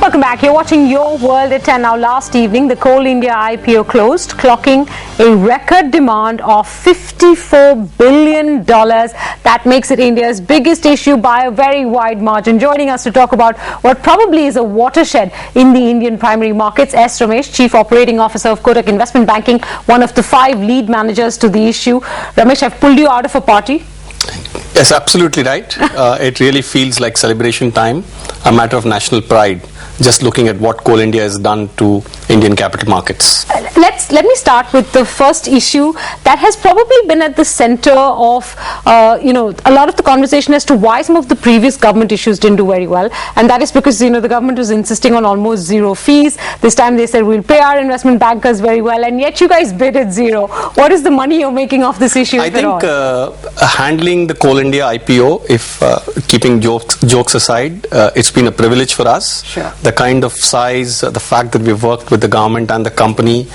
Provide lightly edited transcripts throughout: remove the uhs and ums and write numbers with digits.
Welcome back. You're watching Your World at 10. Now, last evening, the Coal India IPO closed, clocking a record demand of $54 billion. That makes it India's biggest issue by a very wide margin. Joining us to talk about what probably is a watershed in the Indian primary markets, S. Ramesh, Chief Operating Officer of Kotak Investment Banking, one of the 5 lead managers to the issue. Ramesh, I've pulled you out of a party. Yes, absolutely right. It really feels like celebration time, a matter of national pride, just looking at what Coal India has done to Indian capital markets. Let me start with the first issue that has probably been at the center of a lot of the conversation as to why some of the previous government issues didn't do very well, and that is because the government was insisting on almost zero fees. This time they said we'll pay our investment bankers very well, and yet you guys bid at zero. What is the money you're making off this issue? I think handling the Coal India IPO, if keeping jokes aside, it's been a privilege for us. Sure. The kind of size, the fact that we've worked with the government and the company,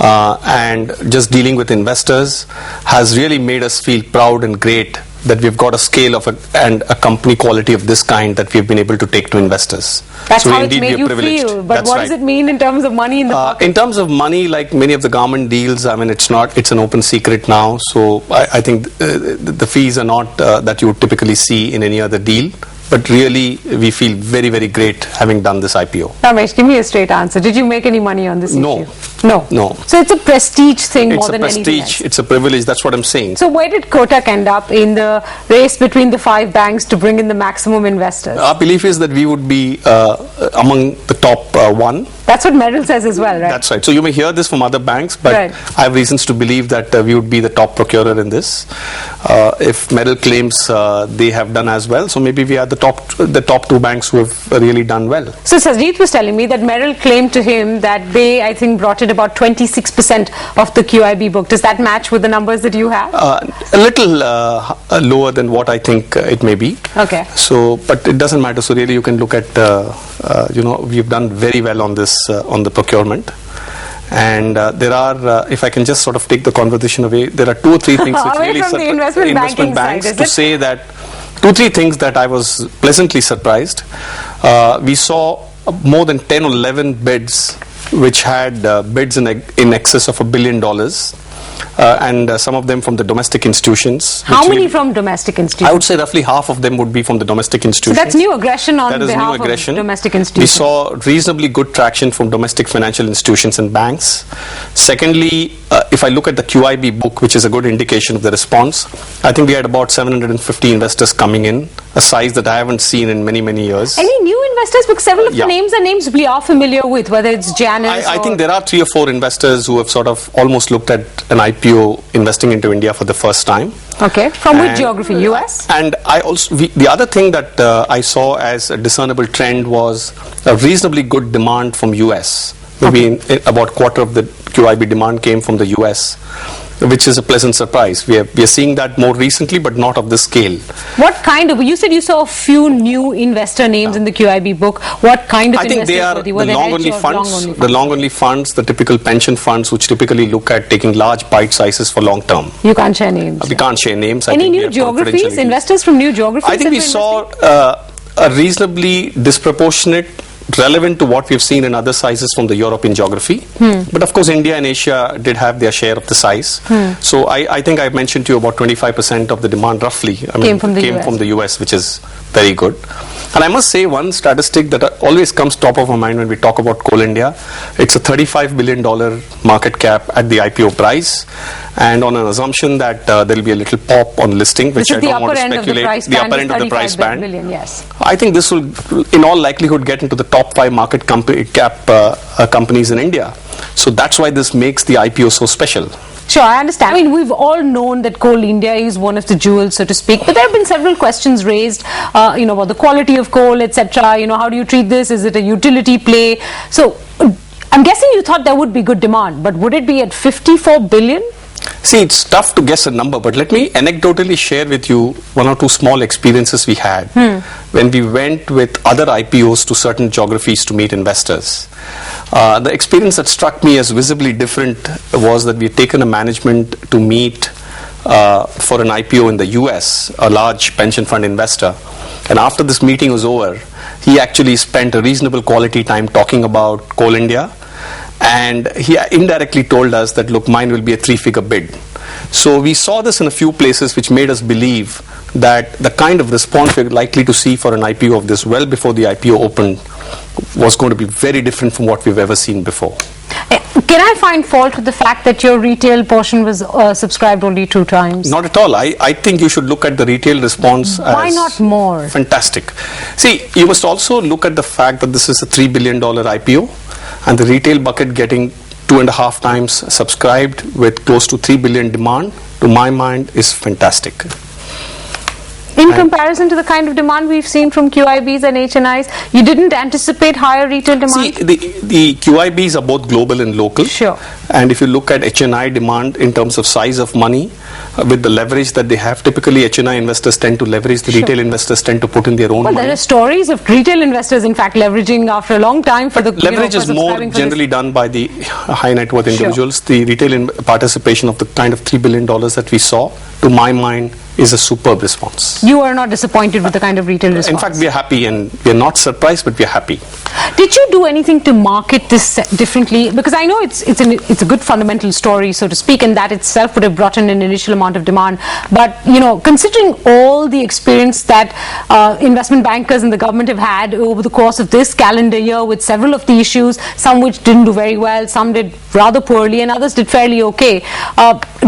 and just dealing with investors has really made us feel proud and great that we've got a scale of and a company quality of this kind that we've been able to take to investors. That's so how indeed it's made we are you privileged. feel. But That's what right. does it mean in terms of money in the pocket? In terms of money, like many of the government deals, I mean, it's an open secret now. So I think the fees are not that you would typically see in any other deal. But really, we feel very, very great having done this IPO. Ramesh, give me a straight answer. Did you make any money on this issue? No. So it's a prestige thing more than anything else. It's a prestige. It's a privilege. That's what I'm saying. So where did Kotak end up in the race between the 5 banks to bring in the maximum investors? Our belief is that we would be among the top 1. That's what Merrill says as well, right? That's right. So you may hear this from other banks, but right. I have reasons to believe that we would be the top procurer in this. If Merrill claims they have done as well, so maybe we are the top 2 banks who have really done well. So Sajid was telling me that Merrill claimed to him that they, I think, brought in about 26% of the QIB book. Does that match with the numbers that you have? A little lower than what I think it may be. Okay. So, but it doesn't matter. So really, you can look at, we've done very well on this, on the procurement. And there are, if I can just sort of take the conversation away, there are 2 or 3 things which really from the investment banks side, to say that 2 or 3 things that I was pleasantly surprised. We saw more than 10 or 11 bids which had bids in excess of $1 billion. And some of them from the domestic institutions. How many from domestic institutions? I would say roughly half of them would be from the domestic institutions. So that's new aggression on behalf of domestic institutions. We saw reasonably good traction from domestic financial institutions and banks. Secondly, if I look at the QIB book, which is a good indication of the response, I think we had about 750 investors coming in, a size that I haven't seen in many, many years. Any new investors? Because several of the names are names we are familiar with, whether it's Janus I think there are 3 or 4 investors who have sort of almost looked at an IPO investing into India for the first time. Okay. From which geography? US? And I also, the other thing that I saw as a discernible trend was a reasonably good demand from US. Maybe about a quarter of the QIB demand came from the US, which is a pleasant surprise. We are seeing that more recently, but not of this scale. What kind of, you said you saw a few new investor names in the QIB book. What kind of investors? I think they are the long-only funds, the long-only funds, the typical pension funds, which typically look at taking large bite sizes for long term. You can't share names. We can't share names. Any new geographies? Investors from new geographies? I think we saw a reasonably disproportionate, relevant to what we've seen in other sizes from the European geography. But of course, India and Asia did have their share of the size. So I think I mentioned to you about 25% of the demand roughly came from the US, which is very good. And I must say one statistic that always comes top of my mind when we talk about Coal India. It's a $35 billion market cap at the IPO price, and on an assumption that there will be a little pop on listing, which I don't want to speculate. The upper end of the price band. Billion, yes. I think this will, in all likelihood, get into the top 5 market cap companies in India. So that's why this makes the IPO so special. Sure, I understand. I mean, we've all known that Coal India is one of the jewels, so to speak, but there have been several questions raised, about the quality of coal, etc. How do you treat this? Is it a utility play? So, I'm guessing you thought there would be good demand, but would it be at 54 billion? See, it's tough to guess a number, but let me anecdotally share with you 1 or 2 small experiences we had when we went with other IPOs to certain geographies to meet investors. The experience that struck me as visibly different was that we had taken a management to meet for an IPO in the US, a large pension fund investor. And after this meeting was over, he actually spent a reasonable quality time talking about Coal India, and he indirectly told us that, look, mine will be a 3-figure bid. So we saw this in a few places, which made us believe that the kind of response we're likely to see for an IPO of this well before the IPO opened was going to be very different from what we've ever seen before. Can I find fault with the fact that your retail portion was subscribed only 2 times? Not at all. I think you should look at the retail response. Why as not more? Fantastic. See, you must also look at the fact that this is a $3 billion IPO, and the retail bucket getting 2.5 times subscribed with close to 3 billion demand, to my mind, is fantastic. In comparison to the kind of demand we've seen from QIBs and HNIs, you didn't anticipate higher retail demand? See, the QIBs are both global and local. Sure. And if you look at HNI demand in terms of size of money, with the leverage that they have, typically HNI investors tend to leverage, the retail investors tend to put in their own money. There are stories of retail investors, in fact, leveraging after a long time for the leverage is more generally done by the high net worth individuals. The retail participation of the kind of $3 billion that we saw, to my mind, is a superb response. You are not disappointed with the kind of retail response? In fact, we are happy, and we are not surprised, but we are happy. Did you do anything to market this differently? Because I know it's a good fundamental story, so to speak, and that itself would have brought in an initial amount of demand. But, considering all the experience that investment bankers and the government have had over the course of this calendar year with several of the issues, some which didn't do very well, some did rather poorly, and others did fairly okay.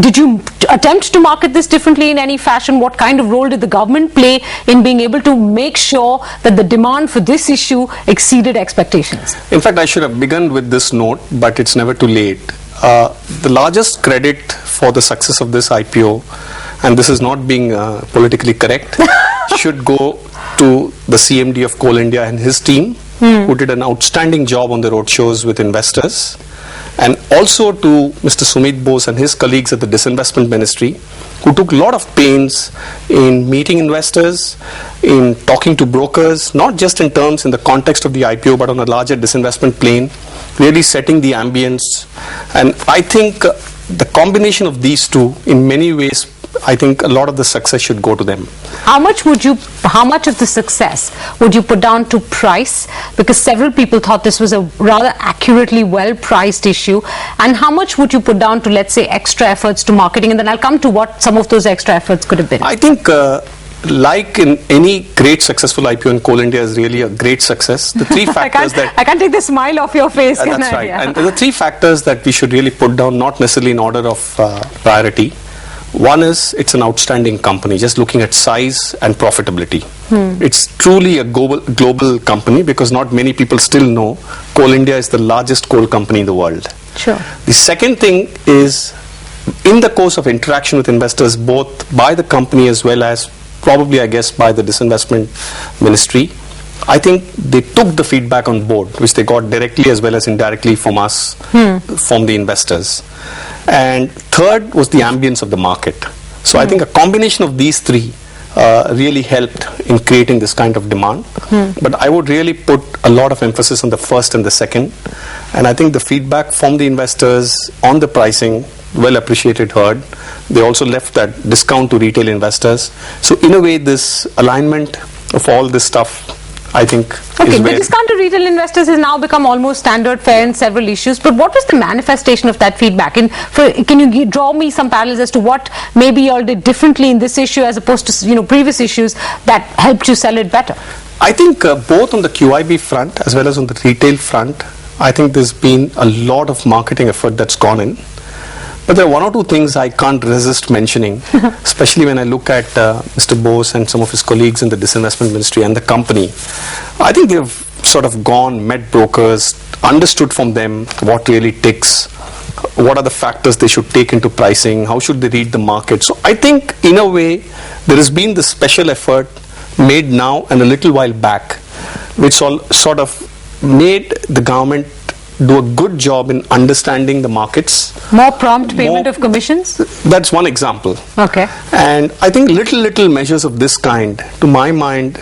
Did you attempt to market this differently in any fashion? What kind of role did the government play in being able to make sure that the demand for this issue exceeded expectations? In fact, I should have begun with this note, but it's never too late. The largest credit for the success of this IPO, and this is not being politically correct, should go to the CMD of Coal India and his team, who did an outstanding job on the roadshows with investors, and also to Mr. Sumit Bose and his colleagues at the Disinvestment Ministry, who took a lot of pains in meeting investors, in talking to brokers, not just in the context of the IPO, but on a larger disinvestment plane, really setting the ambience. And I think the combination of these two, in many ways, I think a lot of the success should go to them. How much of the success would you put down to price? Because several people thought this was a rather accurately well-priced issue. And how much would you put down to, let's say, extra efforts to marketing? And then I'll come to what some of those extra efforts could have been. I think like in any great successful IPO, in Coal India is really a great success. The 3 factors I can't take the smile off your face. That's right. Yeah. And the 3 factors that we should really put down, not necessarily in order of priority. One is, it's an outstanding company, just looking at size and profitability. It's truly a global company, because not many people still know Coal India is the largest coal company in the world. Sure. The second thing is, in the course of interaction with investors, both by the company as well as probably, I guess, by the Disinvestment Ministry, I think they took the feedback on board, which they got directly as well as indirectly from us, from the investors. And third was the ambience of the market. So I think a combination of these 3 really helped in creating this kind of demand. But I would really put a lot of emphasis on the first and the second. And I think the feedback from the investors on the pricing, well appreciated, heard. They also left that discount to retail investors. So in a way, this alignment of all this stuff, I think, okay, the discount to retail investors has now become almost standard fare in several issues. But what was the manifestation of that feedback? And can you draw me some parallels as to what maybe you all did differently in this issue as opposed to previous issues that helped you sell it better? I think both on the QIB front as well as on the retail front, I think there's been a lot of marketing effort that's gone in. But there are 1 or 2 things I can't resist mentioning, especially when I look at Mr. Bose and some of his colleagues in the Disinvestment Ministry and the company. I think they've sort of gone, met brokers, understood from them what really ticks, what are the factors they should take into pricing, how should they read the market. So I think, in a way, there has been this special effort made now and a little while back, which sort of made the government do a good job in understanding the markets. More prompt payment of commissions? That's one example. Okay. And I think little measures of this kind, to my mind,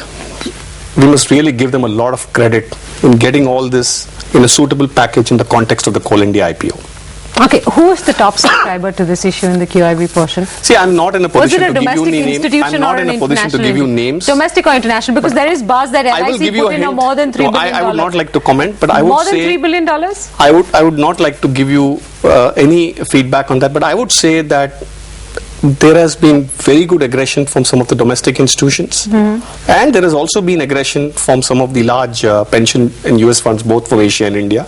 we must really give them a lot of credit in getting all this in a suitable package in the context of the Coal India IPO. Okay, who is the top subscriber to this issue in the QIB portion? See, I'm not in a position to give you names. I'm not in a position to give you names. Domestic or international? Because there is buzz that LIC put in more than $3 billion. I would not like to comment, but I would more say... More than $3 billion? I would not like to give you any feedback on that, but I would say that there has been very good aggression from some of the domestic institutions, and there has also been aggression from some of the large pension and US funds, both from Asia and India.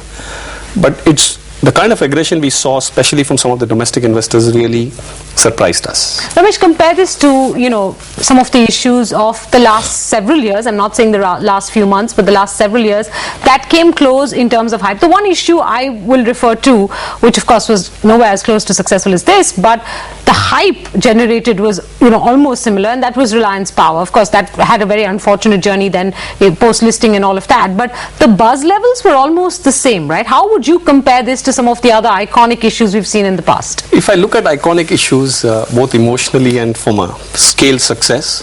But it's the kind of aggression we saw, especially from some of the domestic investors, really surprised us. Ramesh, compare this to, you know, some of the issues of the last several years. I'm not saying the last few months, but the last several years that came close in terms of hype. The one issue I will refer to, which of course was nowhere as close to successful as this, but the hype generated was, you know, almost similar, and that was Reliance Power. Of course, that had a very unfortunate journey then, post-listing and all of that. But the buzz levels were almost the same, right? How would you compare this to some of the other iconic issues we've seen in the past? If I look at iconic issues, both emotionally and from a scale success,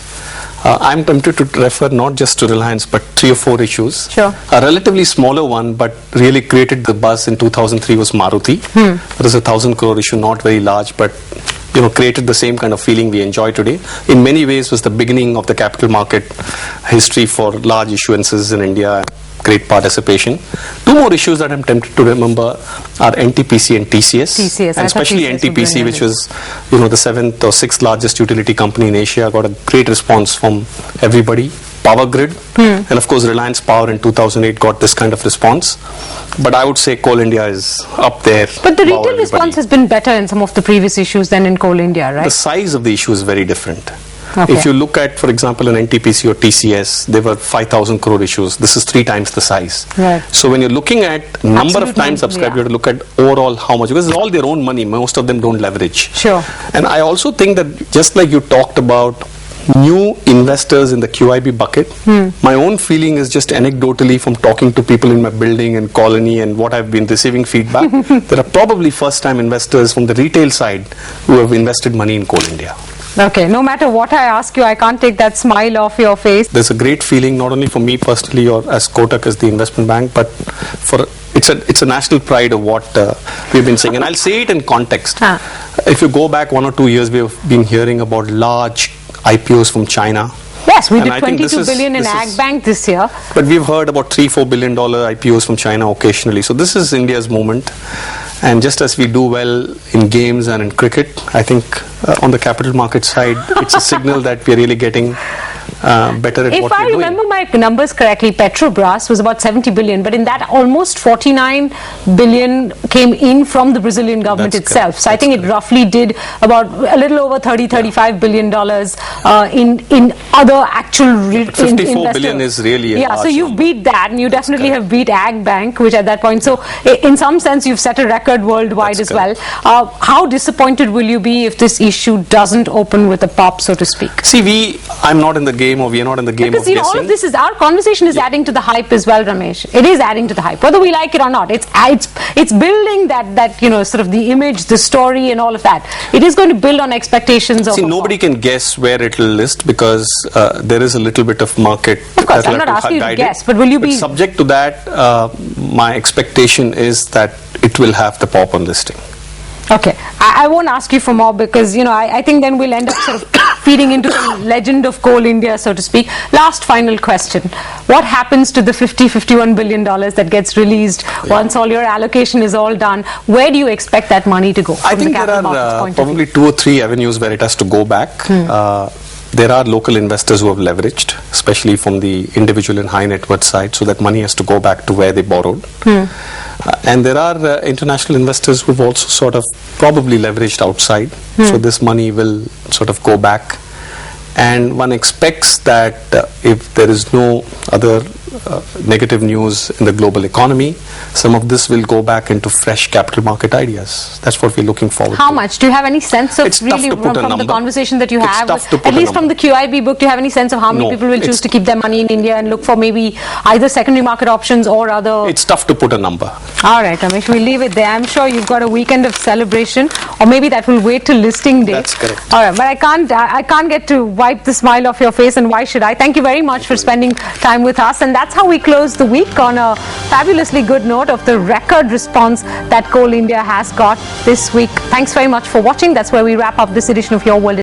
I'm tempted to refer not just to Reliance, but 3 or 4 issues. Sure. A relatively smaller one, but really created the buzz in 2003 was Maruti. That is a 1,000 crore issue, not very large, but you know, created the same kind of feeling we enjoy today. In many ways was the beginning of the capital market history for large issuances in India. Great participation. 2 more issues that I'm tempted to remember are NTPC and TCS. And especially NTPC, which was, you know, the 7th or 6th largest utility company in Asia, got a great response from everybody. Power Grid, and of course Reliance Power in 2008 got this kind of response. But I would say Coal India is up there. But the retail response has been better in some of the previous issues than in Coal India, right? The size of the issue is very different. Okay. If you look at, for example, an NTPC or TCS, they were 5,000 crore issues. This is 3 times the size. Right. So when you're looking at number of times subscribed, you have to look at overall how much, because it's all their own money. Most of them don't leverage. Sure. And I also think that just like you talked about new investors in the QIB bucket, my own feeling is just anecdotally from talking to people in my building and colony and what I've been receiving feedback, there are probably first-time investors from the retail side who have invested money in Coal India. Okay, no matter what I ask you, I can't take that smile off your face. There's a great feeling, not only for me personally or as Kotak as the investment bank, but for it's a national pride of what we've been saying. And I'll say it in context. If you go back 1 or 2 years, we've been hearing about large IPOs from China. Yes, we did 22 billion in Ag Bank this year. But we've heard about $3-4 billion IPOs from China occasionally. So this is India's moment. And just as we do well in games and in cricket, I think on the capital market side, it's a signal that we're really getting better at what we're doing. If I remember my numbers correctly, Petrobras was about 70 billion, but in that almost 49 billion came in from the Brazilian government itself. So I think it roughly did about a little over 35 billion dollars in other actual 54 billion is really a so you've number. Beat that, and you definitely have beat Ag Bank, which at that point, so in some sense you've set a record worldwide as well. How disappointed will you be if this issue doesn't open with a pop, so to speak? See, I'm not in the game, or we are not in the game because, of guessing. All of this is, our conversation is adding to the hype as well, Ramesh. It is adding to the hype, whether we like it or not. It's building that, you know, sort of the image, the story and all of that. It is going to build on expectations of... See, nobody can guess where it will list, because there is a little bit of market... Of course, I'm not asking you to guess, but will you be... Subject to that, my expectation is that it will have the pop on listing. Okay, I won't ask you for more, because, you know, I think then we'll end up sort of feeding into the legend of Coal India, so to speak. Last final question. What happens to the $51 billion that gets released once all your allocation is all done? Where do you expect that money to go? I think there are probably 2 or 3 avenues where it has to go back. There are local investors who have leveraged, especially from the individual and high net worth side, so that money has to go back to where they borrowed. And there are international investors who have also sort of probably leveraged outside, so this money will sort of go back. And one expects that if there is no other negative news in the global economy, some of this will go back into fresh capital market ideas. That's what we're looking forward to. How much? Do you have any sense of it's really from the conversation that you have, at least from the QIB book, do you have any sense of how many people will choose to keep their money in India and look for maybe either secondary market options or other... It's tough to put a number. All right, Ramesh, we'll leave it there. I'm sure you've got a weekend of celebration, or maybe that will wait till listing day. That's correct. All right, but I can't get to wipe the smile off your face, and why should I? Thank you very much for spending time with us. And that's how we close the week, on a fabulously good note of the record response that Coal India has got this week. Thanks very much for watching. That's where we wrap up this edition of Your World.